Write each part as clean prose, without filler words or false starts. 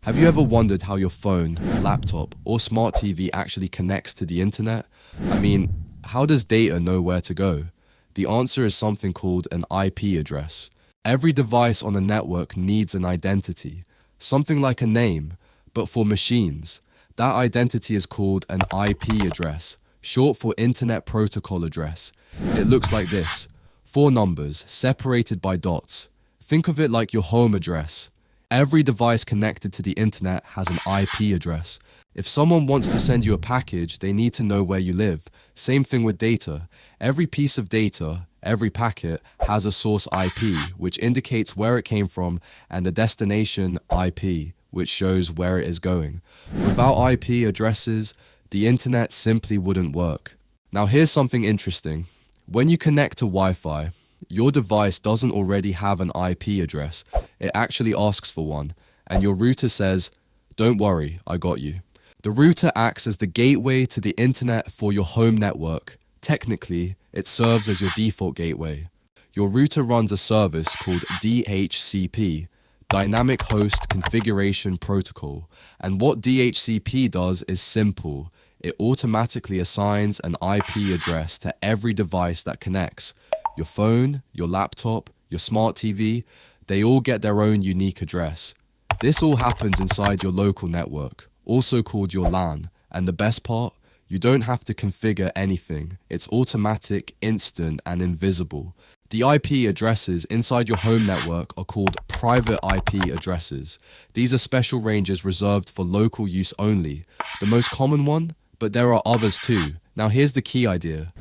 Have you ever wondered how your phone, laptop, or smart TV actually connects to the internet? I mean, how does data know where to go? The answer is something called an IP address. Every device on a network needs an identity, something like a name, but for machines, that identity is called an IP address, short for Internet Protocol Address. It looks like this: 4 numbers separated by dots. Think of it like your home address. Every device connected to the internet has an IP address. If someone wants to send you a package, they need to know where you live. Same thing with data. Every piece of data, every packet, has a source IP, which indicates where it came from, and a destination IP, which shows where it is going. Without IP addresses, the internet simply wouldn't work. Now here's something interesting. When you connect to Wi-Fi, your device doesn't already have an IP address. It actually asks for one, and your router says, "Don't worry, I got you." The router acts as the gateway to the internet for your home network. Technically, it serves as your default gateway. Your router runs a service called DHCP, Dynamic Host Configuration Protocol, and what DHCP does is simple. It automatically assigns an IP address to every device that connects. Your phone, your laptop, your smart TV, they all get their own unique address. This all happens inside your local network, also called your LAN, and the best part, you don't have to configure anything. It's automatic, instant, and invisible. The IP addresses inside your home network are called private IP addresses. These are special ranges reserved for local use only. The most common one, but there are others too. Now here's the key idea.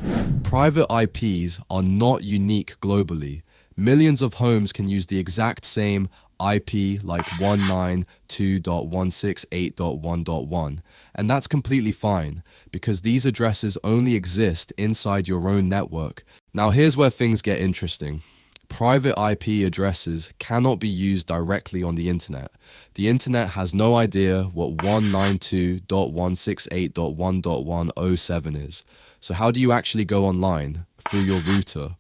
Private IPs are not unique globally. Millions of homes can use the exact same IP like 192.168.1.1, and that's completely fine because these addresses only exist inside your own network. Now here's where things get interesting. Private IP addresses cannot be used directly on the internet. The internet has no idea what 192.168.1.107 is. So how do you actually go online? Through your router.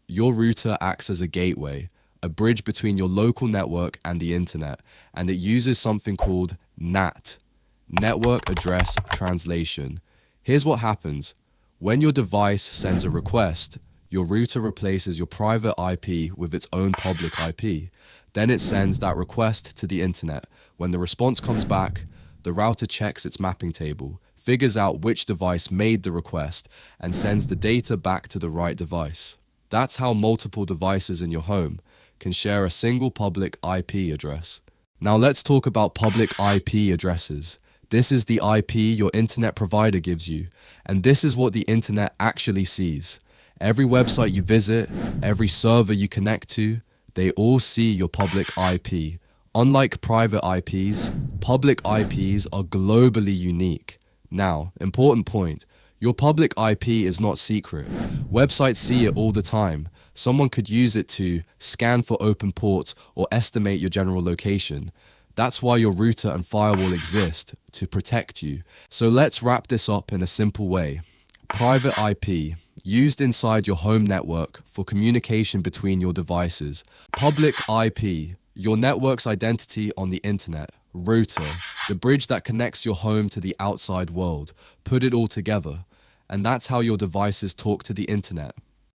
Your router acts as a gateway, a bridge between your local network and the internet, and it uses something called NAT, Network Address Translation. Here's what happens. When your device sends a request, your router replaces your private IP with its own public IP. Then it sends that request to the internet. When the response comes back, the router checks its mapping table, figures out which device made the request, and sends the data back to the right device. That's how multiple devices in your home can share a single public IP address. Now let's talk about public IP addresses. This is the IP your internet provider gives you, and this is what the internet actually sees. Every website you visit, every server you connect to, they all see your public IP. Unlike private IPs, public IPs are globally unique. Now, important point, your public IP is not secret. Websites see it all the time. Someone could use it to scan for open ports or estimate your general location. That's why your router and firewall exist, to protect you. So let's wrap this up in a simple way. Private IP, used inside your home network for communication between your devices. Public IP, your network's identity on the internet. Router, the bridge that connects your home to the outside world. Put it all together, and that's how your devices talk to the internet.